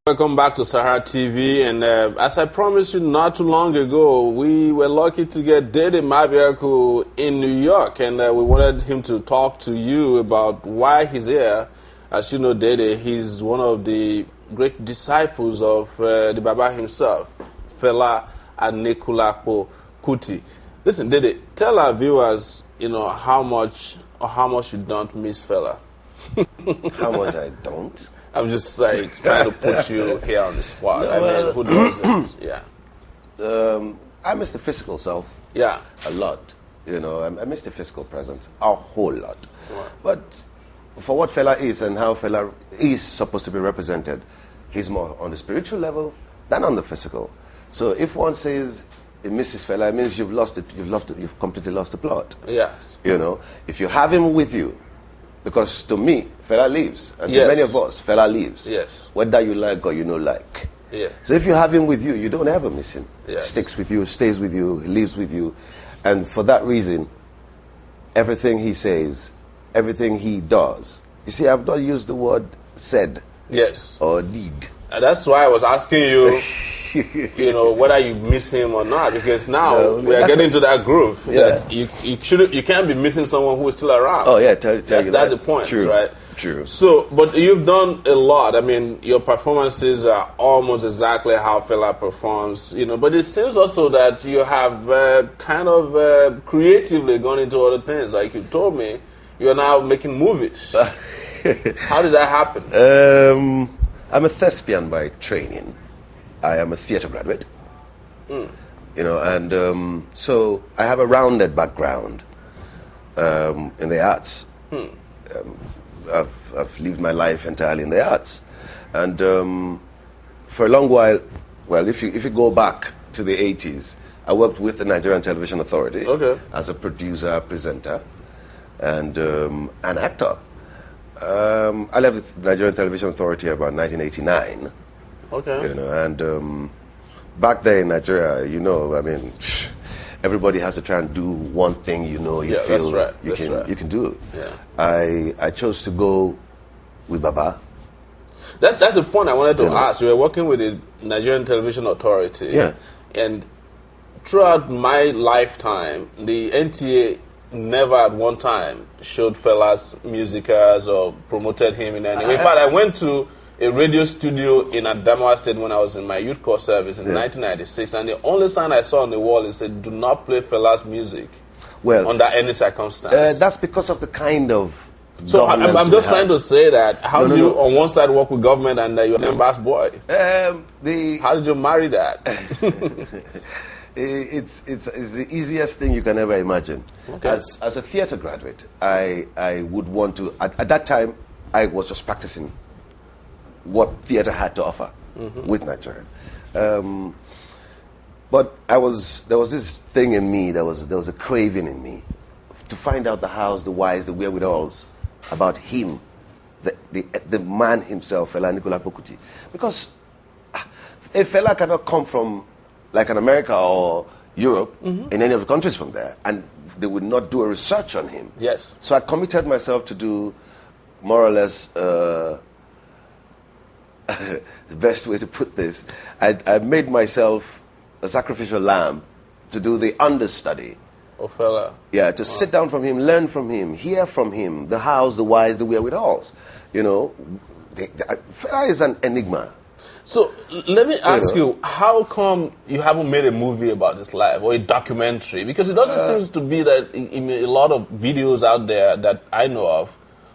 Welcome back to SaharaTV, and as I promised you not too long ago, we were lucky to get Dede Mabiaku in New York, and we wanted him to talk to you about why he's here. As you know, Dede, he's one of the great disciples of the Baba himself, Fela Kuti. Listen, Dede, tell our viewers, how much you don't miss Fela. How much I don't? I'm just trying to put you here on the spot. No, who doesn't? Yeah. I miss the physical self. Yeah. A lot. I miss the physical presence a whole lot. Right. But for what Fela is and how Fela is supposed to be represented, he's more on the spiritual level than on the physical. So if one says it misses Fela, it means you've lost it. You've completely lost the plot. Yes. If you have him with you. Because to me, Fela lives. And yes. to many of us, Fela lives. Yes. Whether you like or you don't like. Yeah. So if you have him with you, you don't ever miss him. Yes. He sticks with you, stays with you, he lives with you. And for that reason, everything he says, everything he does. You see, I've not used the word said. Yes. Or did. And that's why I was asking you, whether you miss him or not, because now we are getting to that groove. Yeah. That you can't be missing someone who is still around. Oh yeah, tell you that's the point, True. right? True. So, but you've done a lot. I mean, your performances are almost exactly how Fela performs. But it seems also that you have creatively gone into other things. Like you told me, you are now making movies. How did that happen? I'm a thespian by training. I am a theater graduate. And so I have a rounded background in the arts. I've lived my life entirely in the arts. And for a long while, if you go back to the 80s, I worked with the Nigerian Television Authority as a producer, presenter, and an actor. I left the Nigerian Television Authority about 1989. And back there in Nigeria, everybody has to try and do one thing you feel you can do. Yeah. I chose to go with Baba. That's the point I wanted to ask. You were working with the Nigerian Television Authority. Yeah. And throughout my lifetime, the NTA never at one time showed Fela's musicals or promoted him in any way. In fact, I went to a radio studio in Adamawa State when I was in my youth corps service in 1996, and the only sign I saw on the wall is said, "Do not play Fela's music under any circumstance." That's because of the kind of. So I'm just trying to say that how do you on one side work with government and you're an embarrassed boy? How did you marry that? It's the easiest thing you can ever imagine. Okay. As a theater graduate, I would want to. At that time, I was just practicing what theater had to offer with Nigeria. But there was this thing in me. There was a craving in me to find out the hows, the whys, the wherewithals about him, the man himself, Fela Kuti. Because if Fela cannot come from like in America or Europe, in any of the countries from there, and they would not do a research on him. Yes. So I committed myself to do more or less the best way to put this. I made myself a sacrificial lamb to do the understudy. Oh, Fela. Yeah, to sit down from him, learn from him, hear from him, the hows, the whys, the wherewithals. Fela is an enigma. So let me ask you, how come you haven't made a movie about his life or a documentary? Because it doesn't seem to be that in a lot of videos out there that I know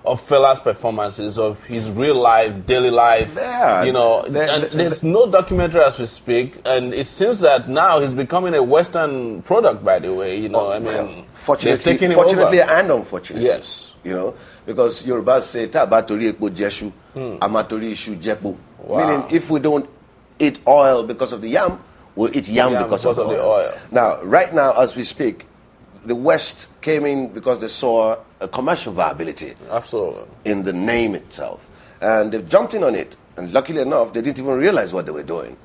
of Fela's performances, of his real life, daily life. There's no documentary as we speak, and it seems that now he's becoming a Western product, by the way. Fortunately and unfortunately. Yes. Because Yorubas say, "Tabatori ekpo jeshu, amatori ishu jepo." Meaning, if we don't eat oil because of the yam, we'll eat yam because of the oil. Now, right now, as we speak, the West came in because they saw a commercial viability. Absolutely. In the name itself. And they've jumped in on it. And luckily enough, they didn't even realize what they were doing.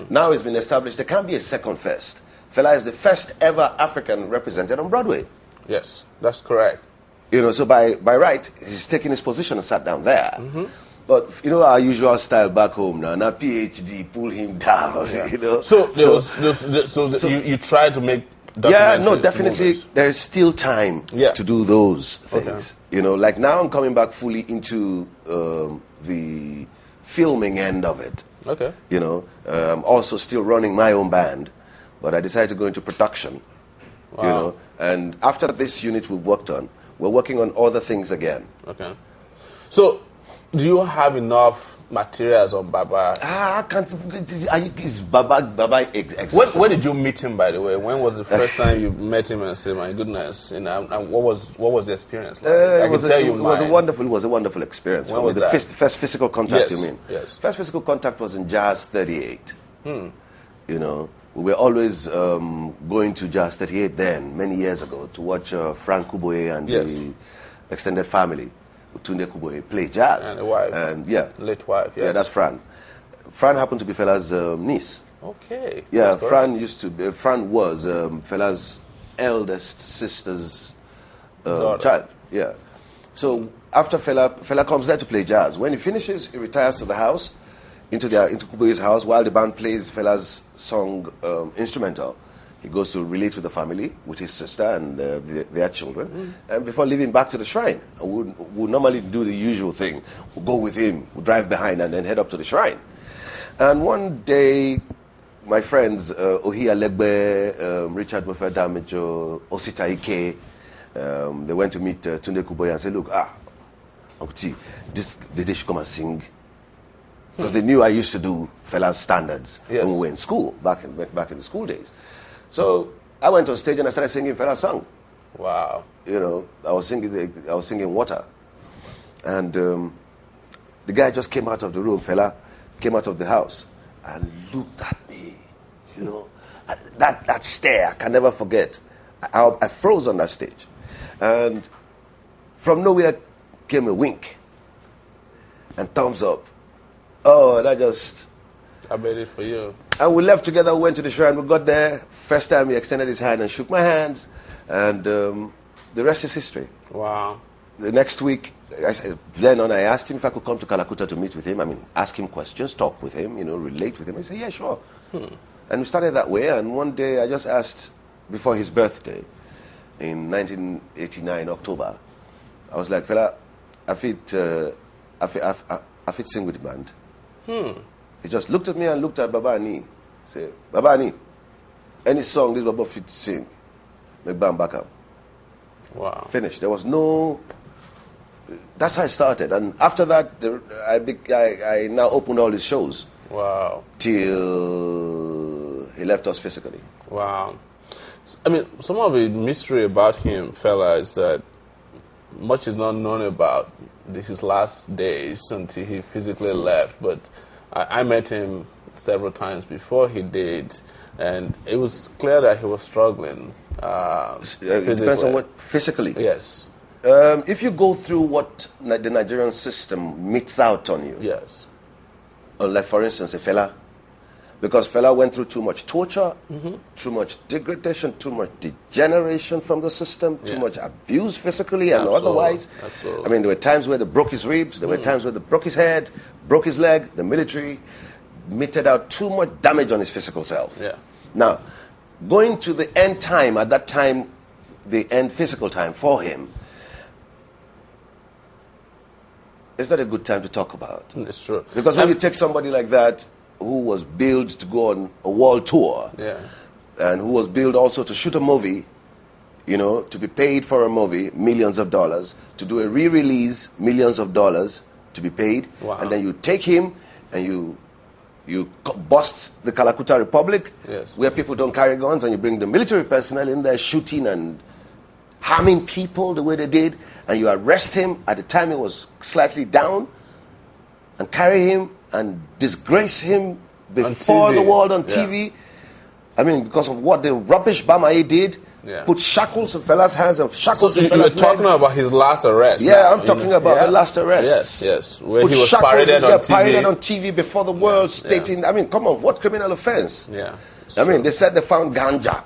Now it's been established there can't be a second first. Fela is the first ever African represented on Broadway. Yes, that's correct. So by right, he's taken his position and sat down there. But you know our usual style back home now. Now PhD pull him down. Yeah. You know. So you try to make documentaries. Yeah, no, definitely. Movies. There's still time to do those things. Okay. You know, like now I'm coming back fully into the filming end of it. Okay. You know, I'm also still running my own band, but I decided to go into production. Wow. You know, and after this unit we've worked on, we're working on other things again. Okay. So, do you have enough materials on Baba? I can't. Is Baba Where did you meet him, by the way? When was the first time you met him and said, "My goodness," and what was the experience like? It was a wonderful experience. When was the that? First physical contact? Yes. You mean? Yes. First physical contact was in Jazz 38. You know, we were always going to Jazz 38 then, many years ago, to watch Frank Kuboye and the extended family. Tunde Kuboye play jazz. And a wife. And late wife, yes. Yeah, that's Fran. Fran happened to be Fela's niece. Okay. Yeah, Fran was Fela's eldest sister's child. Yeah. So after Fela comes there to play jazz. When he finishes, he retires to the house, into Kuboye's house, while the band plays Fela's song instrumental. He goes to relate with the family, with his sister and their children. And before leaving back to the shrine, we'll normally do the usual thing. We'll go with him, we'll drive behind and then head up to the shrine. And one day, my friends, Ohia Legbe, Richard Mofer Damajo, Osita Ike, they went to meet Tunde Kuboye and said, look, Uncle T, Dede should come and sing. Because they knew I used to do Fela's standards when we were in school, back in the school days. So I went on stage and I started singing Fela's song. Wow. You know, I was singing Water. And the guy just came out of the room, Fela came out of the house and looked at me. You know, that stare I can never forget. I froze on that stage. And from nowhere came a wink and thumbs up. Oh, that just... I made it for you. And we left together, we went to the shrine, we got there. First time he extended his hand and shook my hands. And the rest is history. Wow. The next week, I asked him if I could come to Kalakuta to meet with him. I mean, ask him questions, talk with him, you know, relate with him. He said, yeah, sure. And we started that way. And one day I just asked, before his birthday, in 1989, October, I was like, Fela, I fit sing with the band. He just looked at me and looked at Baba Ani. Say, Baba Ani, any song this Baba fit sing, make bam back up. Wow. Finished. There was no... That's how I started. And after that, I now opened all his shows. Wow. Till he left us physically. Wow. I mean, some of the mystery about him, Fela, is that much is not known about his last days until he physically left. But I met him several times before he did, and it was clear that he was struggling. It depends on what physically. Yes. If you go through what the Nigerian system meets out on you. Yes. Like for instance, a Fela, because Fela went through too much torture, too much degradation, too much degeneration from the system, too much abuse physically and otherwise. Absolutely. I mean, there were times where they broke his ribs, there were times where they broke his head, broke his leg. The military meted out too much damage on his physical self. Yeah. Now, going to the end time, at that time, the end physical time for him, it's not a good time to talk about. It's true. Because when you take somebody like that, who was billed to go on a world tour, and who was billed also to shoot a movie, you know, to be paid for a movie, millions of dollars, to do a re-release, millions of dollars to be paid, and then you take him and you bust the Kalakuta Republic, where people don't carry guns, and you bring the military personnel in there shooting and harming people the way they did, and you arrest him at the time he was slightly down, and carry him and disgrace him before the world on TV. I mean, because of what the rubbish Bamaye did, put shackles in Fela's hands and shackles in Fela's legs. You're talking about his last arrest. Yeah, I'm talking about the last arrest. Yes, where he was paraded on TV. Paraded on TV before the world, stating, I mean, come on, what criminal offense? I mean, they said they found ganja,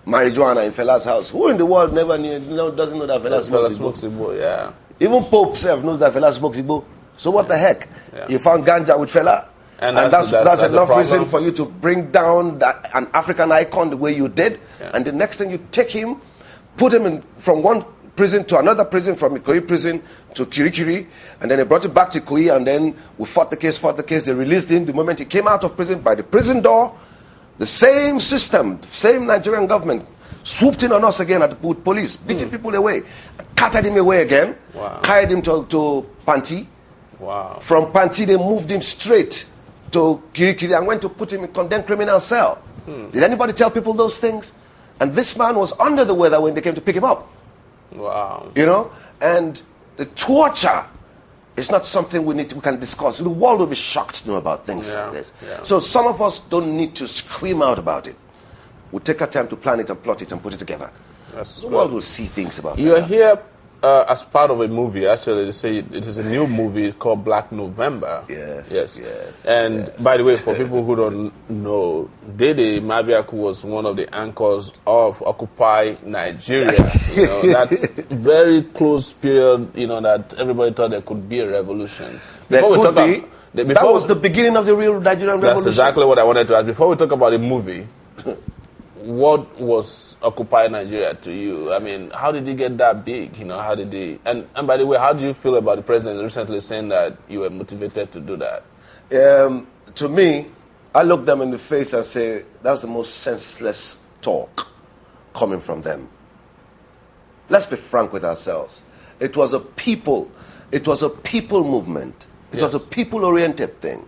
marijuana in Fela's house. Who in the world never knew, doesn't know that Fela smokes Igbo? Yeah. Even Pope self knows that Fela smokes Igbo. So what the heck? Yeah. You found ganja with Fela? And that's enough reason for you to bring down an African icon the way you did. Yeah. And the next thing you take him, put him from one prison to another prison, from Ikoyi prison to Kirikiri, and then they brought him back to Ikoyi, and then we fought the case, they released him. The moment he came out of prison, by the prison door, the same system, the same Nigerian government swooped in on us again with police, beating people away, carted him away again, carried him to Panti. Wow. From Panti, they moved him straight to Kirikiri and went to put him in condemned criminal cell. Did anybody tell people those things? And this man was under the weather when they came to pick him up. Wow. You know, and the torture is not something we can discuss. The world will be shocked to know about things like this. Yeah. So some of us don't need to scream out about it. We'll take our time to plan it and plot it and put it together. The world will see things about it. You're here as part of a movie. Actually, they say it is a new movie called Black November. Yes. And by the way, for people who don't know, Dede Mabiaku was one of the anchors of Occupy Nigeria. You know, that very close period, you know, that everybody thought there could be a revolution. That was the beginning of the real Nigerian revolution. That's exactly what I wanted to ask. Before we talk about the movie, what was Occupy Nigeria to you? I mean, how did he get that big? You know, how did he... And by the way, how do you feel about the president recently saying that you were motivated to do that? To me, I look them in the face and say, that's the most senseless talk coming from them. Let's be frank with ourselves. It was a people movement. It was a people-oriented thing.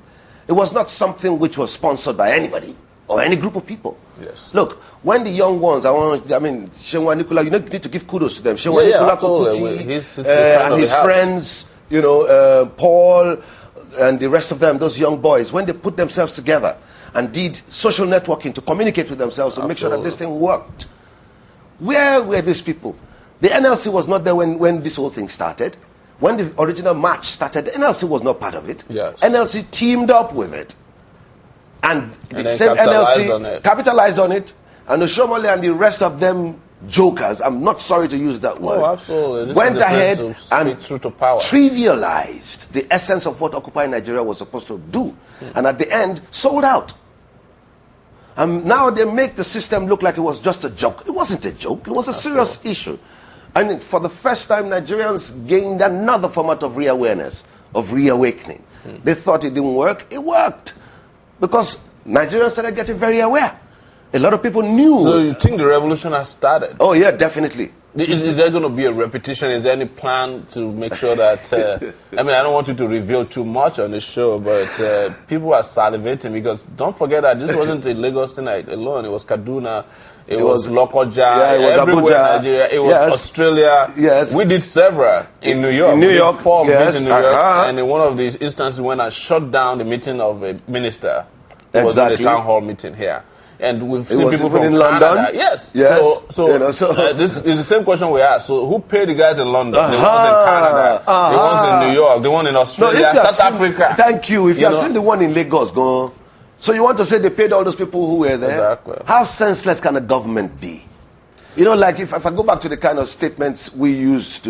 It was not something which was sponsored by anybody or any group of people. Yes. Look, when the young ones, Shenwa Nicola, you need to give kudos to them. Shenwa Nicola Kuti and his friends, you know, Paul and the rest of them, those young boys, when they put themselves together and did social networking to communicate with themselves to make sure that this thing worked. Where were these people? The NLC was not there when this whole thing started. When the original march started, the NLC was not part of it. Yes. NLC teamed up with it. And the same NLC capitalized on it. And the Shomole and the rest of them jokers, I'm not sorry to use that word, absolutely. went ahead and trivialized the essence of what Occupy Nigeria was supposed to do. And at the end, sold out. And now they make the system look like it was just a joke. It wasn't a joke. It was a serious issue. And for the first time, Nigerians gained another format of reawareness, of reawakening. They thought it didn't work. It worked. Because Nigerians started getting very aware. A lot of people knew. So you think the revolution has started? Oh, yeah, definitely. Is there going to be a repetition? Is there any plan to make sure that... I mean, I don't want you to reveal too much on the show, but people are salivating because don't forget that this wasn't a Lagos thing alone. It was Kaduna. It was Lokoja, it was everywhere Abuja, in Nigeria. It was Australia. Yes. We did several in New York. In New York, 4 meetings in New York. And in one of these instances, when I shut down the meeting of a minister, it was in the town hall meeting here. And we've seen people from in Canada. London? Yes. So, you know, this is the same question we asked. So who paid the guys in London? The ones in Canada. The ones in New York. The one in Australia. South Africa. Thank you. If you have seen the one in Lagos, go. So you want to say they paid all those people who were there? Exactly. How senseless can a government be? You know, like if I go back to the kind of statements we used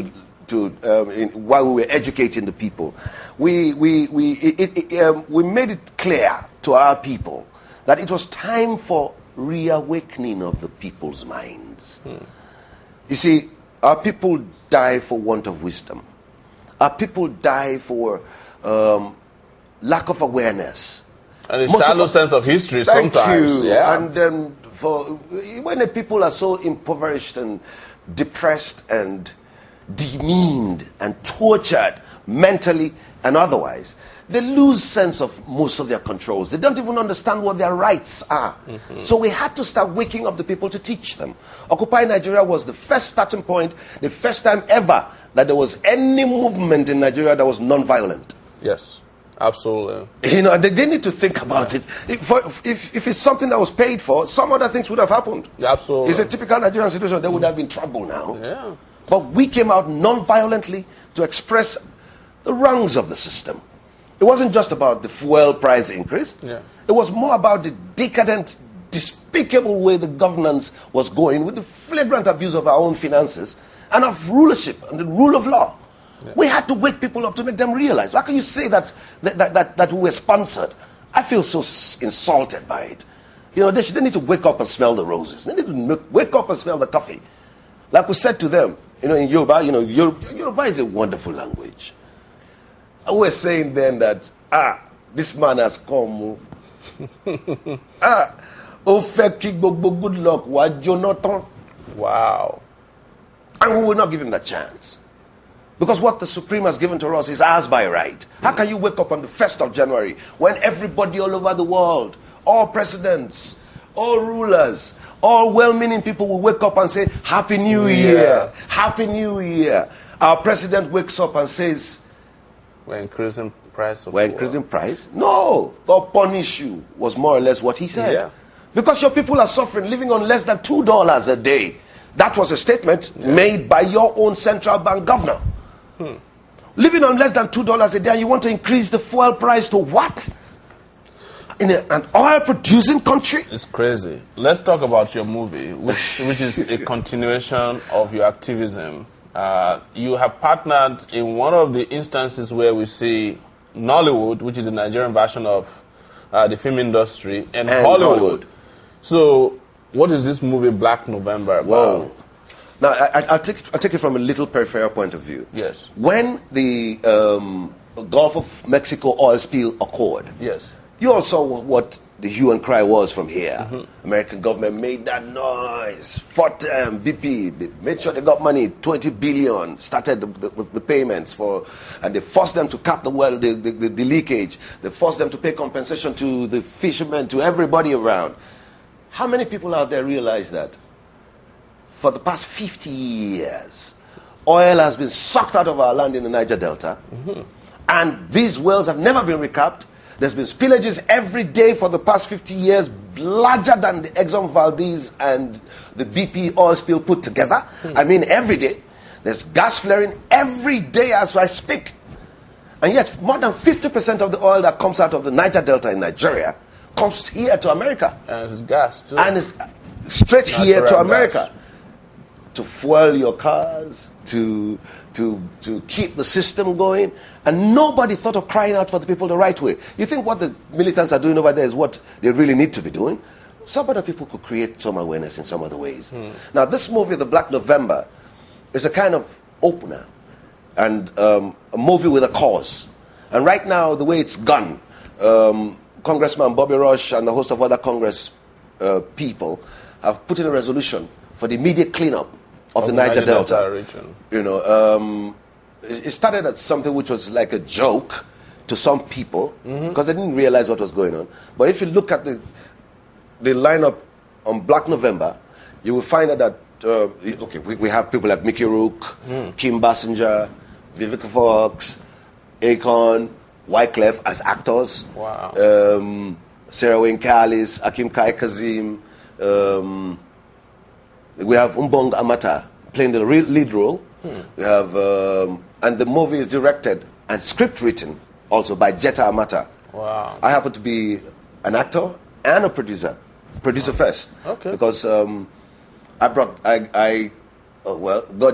while we were educating the people, we made it clear to our people that it was time for reawakening of the people's minds. You see, our people die for want of wisdom. Our people die for lack of awareness. And a shallow sense of history sometimes. Thank you. Yeah. And when the people are so impoverished and depressed and demeaned and tortured mentally and otherwise, they lose sense of most of their controls. They don't even understand what their rights are. So we had to start waking up the people to teach them. Occupy Nigeria was the first starting point, the first time ever that there was any movement in Nigeria that was non-violent. Yes. Absolutely. You know, they need to think about it. If it's something that was paid for, some other things would have happened. Absolutely. It's a typical Nigerian situation. They would have been trouble now. Yeah. But we came out non-violently to express the wrongs of the system. It wasn't just about the fuel price increase. Yeah. It was more about the decadent, despicable way the governance was going with the flagrant abuse of our own finances and of rulership and the rule of law. Yeah. We had to wake people up to make them realize. How can you say that we were sponsored? I feel so insulted by it. You know, they need to wake up and smell the roses. They need to wake up and smell the coffee. Like we said to them, you know, in Yoruba, you know, Yoruba is a wonderful language. I was saying then that, this man has come. Good luck, Jonathan. Wow. And we will not give him that chance. Because what the Supreme has given to us is ours by right. How can you wake up on the 1st of January when everybody all over the world, all presidents, all rulers, all well-meaning people will wake up and say, Happy New Year, Happy New Year. Our president wakes up and says, we're increasing price. We're increasing price? No, God punish you was more or less what he said. Yeah. Because your people are suffering, living on less than $2 a day. That was a statement made by your own central bank governor. Living on less than $2 a day, and you want to increase the fuel price to what? In an oil-producing country? It's crazy. Let's talk about your movie, which is a continuation of your activism. You have partnered in one of the instances where we see Nollywood, which is the Nigerian version of the film industry, and Hollywood. So, what is this movie, Black November, about? Whoa. Now, I'll take it from a little peripheral point of view. Yes. When the Gulf of Mexico oil spill occurred, yes, you all saw what the hue and cry was from here. American government made that noise, fought BP, they made sure they got money, 20 billion, started the payments for, and they forced them to cap the well, the leakage. They forced them to pay compensation to the fishermen, to everybody around. How many people out there realize that for the past 50 years, oil has been sucked out of our land in the Niger Delta, and these wells have never been recapped? There's been spillages every day for the past 50 years, larger than the Exxon Valdez and the BP oil spill put together. I mean, every day. There's gas flaring every day as I speak. And yet, more than 50% of the oil that comes out of the Niger Delta in Nigeria comes here to America. And it's gas, too. And it's straight here to America. Gas. To fuel your cars, to keep the system going. And nobody thought of crying out for the people the right way. You think what the militants are doing over there is what they really need to be doing? Some other people could create some awareness in some other ways. Now, this movie, The Black November, is a kind of opener and a movie with a cause. And right now, the way it's gone, Congressman Bobby Rush and a host of other Congress people have put in a resolution for the immediate cleanup of the Niger Delta region. You know, it started as something which was like a joke to some people because they didn't realize what was going on. But if you look at the lineup on Black November, you will find out that we have people like Mickey Rourke, Kim Basinger, Vivica Fox, Akon, Wyclef as actors. Wow. Sarah Wayne Callis, Akim Kai Kazim. We have Umbong Amata playing the lead role. We have, and the movie is directed and script written also by Jetta Amata. Wow. I happen to be an actor and a producer first. Okay. Because God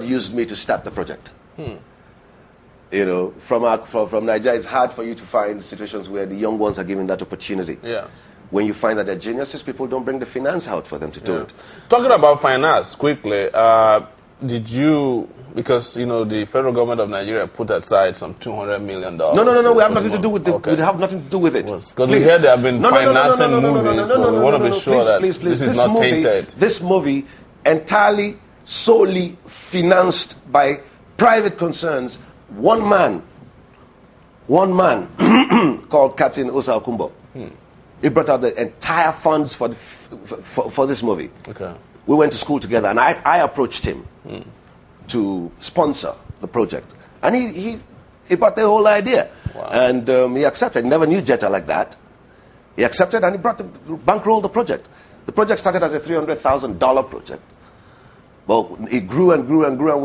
used me to start the project. You know, from Nigeria, it's hard for you to find situations where the young ones are given that opportunity. Yeah. When you find that they're geniuses, people don't bring the finance out for them to do it. Talking about finance, quickly, did you, because, you know, the federal government of Nigeria put aside some $200 million. No, we have nothing to do with it. We have nothing to do with it. Because we hear they have been financing movies, but we want to be sure that this is not tainted. This movie, entirely, solely financed by private concerns, one man called Captain Osa Okumbo. He brought out the entire funds for this movie. Okay. We went to school together, and I approached him to sponsor the project. And he brought the whole idea. Wow. And he accepted. He never knew Jetta like that. He accepted, and he bankrolled the project. The project started as a $300,000 project. But it grew and grew and grew, and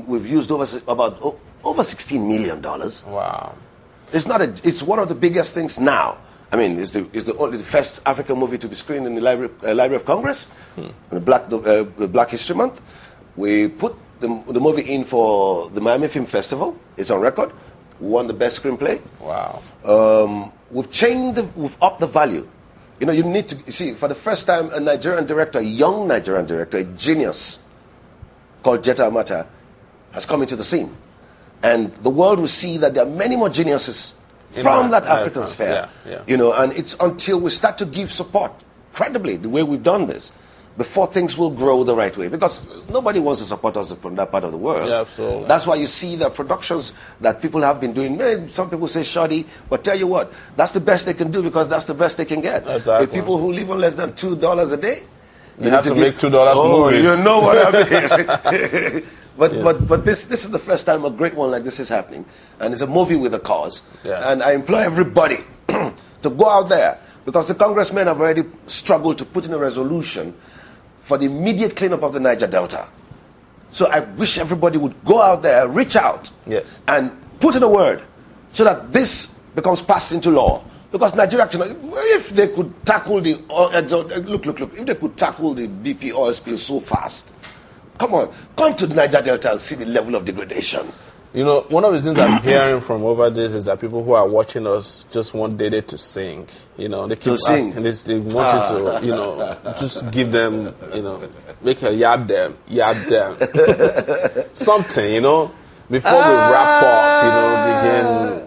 we've used over $16 million. Wow. It's one of the biggest things now. I mean, it's the first African movie to be screened in the Library of Congress, the Black History Month. We put the movie in for the Miami Film Festival. It's on record. We won the best screenplay. Wow. We've upped the value. You know, you need to see, for the first time, a Nigerian director, a young Nigerian director, a genius called Jetta Amata, has come into the scene. And the world will see that there are many more geniuses from that African sphere. You know, and it's until we start to give support, credibly, the way we've done this, before things will grow the right way. Because nobody wants to support us from that part of the world. Yeah, absolutely. That's why you see the productions that people have been doing. Some people say shoddy, but tell you what, that's the best they can do because that's the best they can get. Exactly. The people who live on less than $2 a day, you have to make $2 movies. You know what I mean. But this is the first time a great one like this is happening, and it's a movie with a cause. Yeah. And I implore everybody to go out there, because the congressmen have already struggled to put in a resolution for the immediate cleanup of the Niger Delta. So I wish everybody would go out there, reach out, yes, and put in a word so that this becomes passed into law. Because Nigeria, if they could tackle the if they could tackle the BP oil spill so fast, come to the Niger Delta and see the level of degradation. You know, one of the things I'm hearing from over this is that people who are watching us just want Dede to sing. You know, they keep asking this, they want you to, you know, just give them, you know, make a yab them, something, you know, before we wrap up, you know,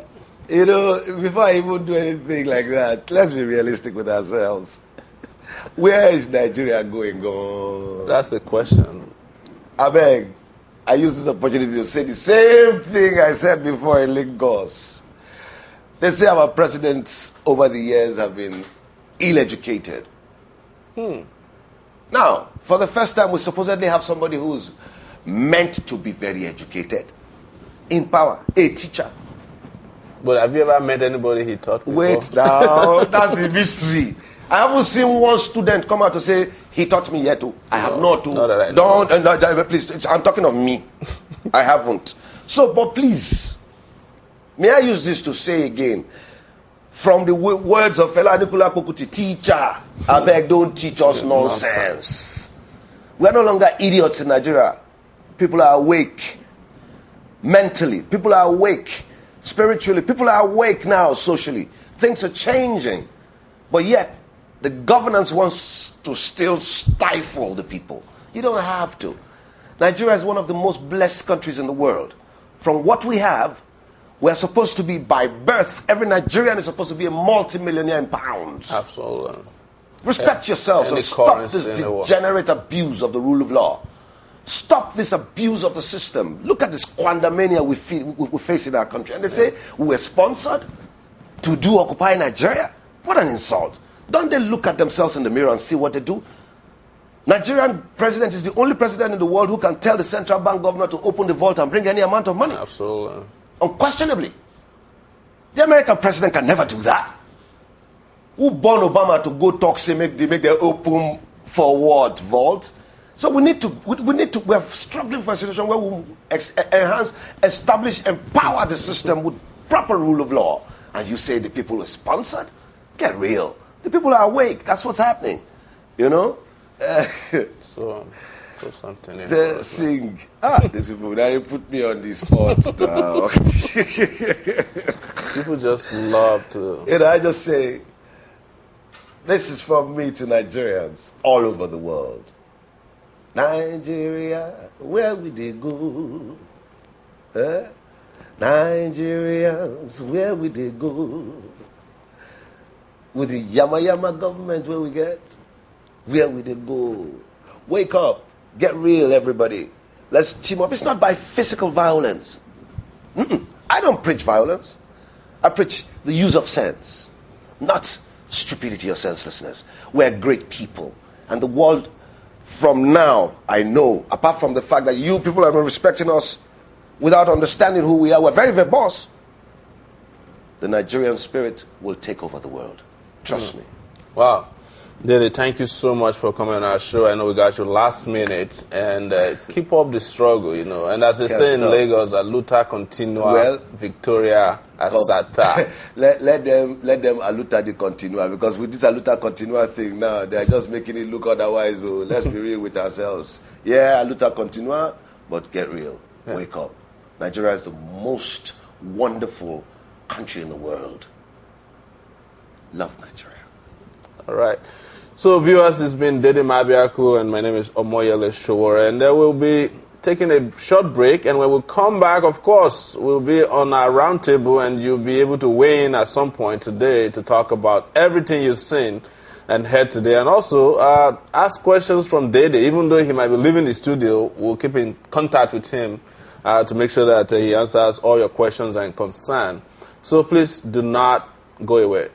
begin. You know, before I even do anything like that, let's be realistic with ourselves. Where is Nigeria going on? That's the question. I beg. I use this opportunity to say the same thing I said before in Lagos. They say our presidents over the years have been ill-educated. Now, for the first time, we supposedly have somebody who's meant to be very educated, in power, a teacher. But have you ever met anybody he taught before? Wait now, that's the mystery. I haven't seen one student come out to say, he taught me yet. I have not. Please, I'm talking of me. I haven't. So, but please, may I use this to say again, from the words of Fela Kuti, teacher, I beg, don't teach us nonsense. We are no longer idiots in Nigeria. People are awake mentally. People are awake spiritually. People are awake now socially. Things are changing. But yet, the governance wants to still stifle the people. You don't have to. Nigeria is one of the most blessed countries in the world. From what we have, we're supposed to be, by birth, every Nigerian is supposed to be a multimillionaire in pounds. Absolutely. Respect yourselves and stop this degenerate abuse of the rule of law. Stop this abuse of the system. Look at this quandamania we face in our country. And they say, we were sponsored to do Occupy Nigeria? What an insult. Don't they look at themselves in the mirror and see what they do? Nigerian president is the only president in the world who can tell the central bank governor to open the vault and bring any amount of money. Absolutely. Unquestionably. The American president can never do that. Who born Obama to go talk, say, make the open forward vault? So we are struggling for a situation where we enhance, establish, empower the system with proper rule of law. And you say the people are sponsored? Get real. The people are awake. That's what's happening. You know? So something. They sing. These people, now you put me on the spot now. People just love to. You know, I just say, this is from me to Nigerians all over the world. Nigeria, where will they go? Nigerians, where will they go? With the Yama government, where we get? Where will they go? Wake up. Get real, everybody. Let's team up. It's not by physical violence. I don't preach violence. I preach the use of sense, not stupidity or senselessness. We're great people. And the world, from now, I know, apart from the fact that you people have been respecting us without understanding who we are, we're very verbose. The Nigerian spirit will take over the world. Trust me. Wow. Dede, thank you so much for coming on our show. I know we got you last minute, and keep up the struggle, you know. And as they say in Lagos, a luta continua, Victoria Asata. let them aluta the continua, because with this aluta continua thing now, they are just making it look otherwise. So let's be real with ourselves. Yeah, aluta continua, but get real. Wake up. Nigeria is the most wonderful country in the world. Love Nigeria. All right. So, viewers, it's been Dede Mabiaku, and my name is Omoyele Showore, and there will be taking a short break, and when we come back, of course, we'll be on our roundtable, and you'll be able to weigh in at some point today to talk about everything you've seen and heard today, and also ask questions from Dede. Even though he might be leaving the studio, we'll keep in contact with him to make sure that he answers all your questions and concern. So please do not go away.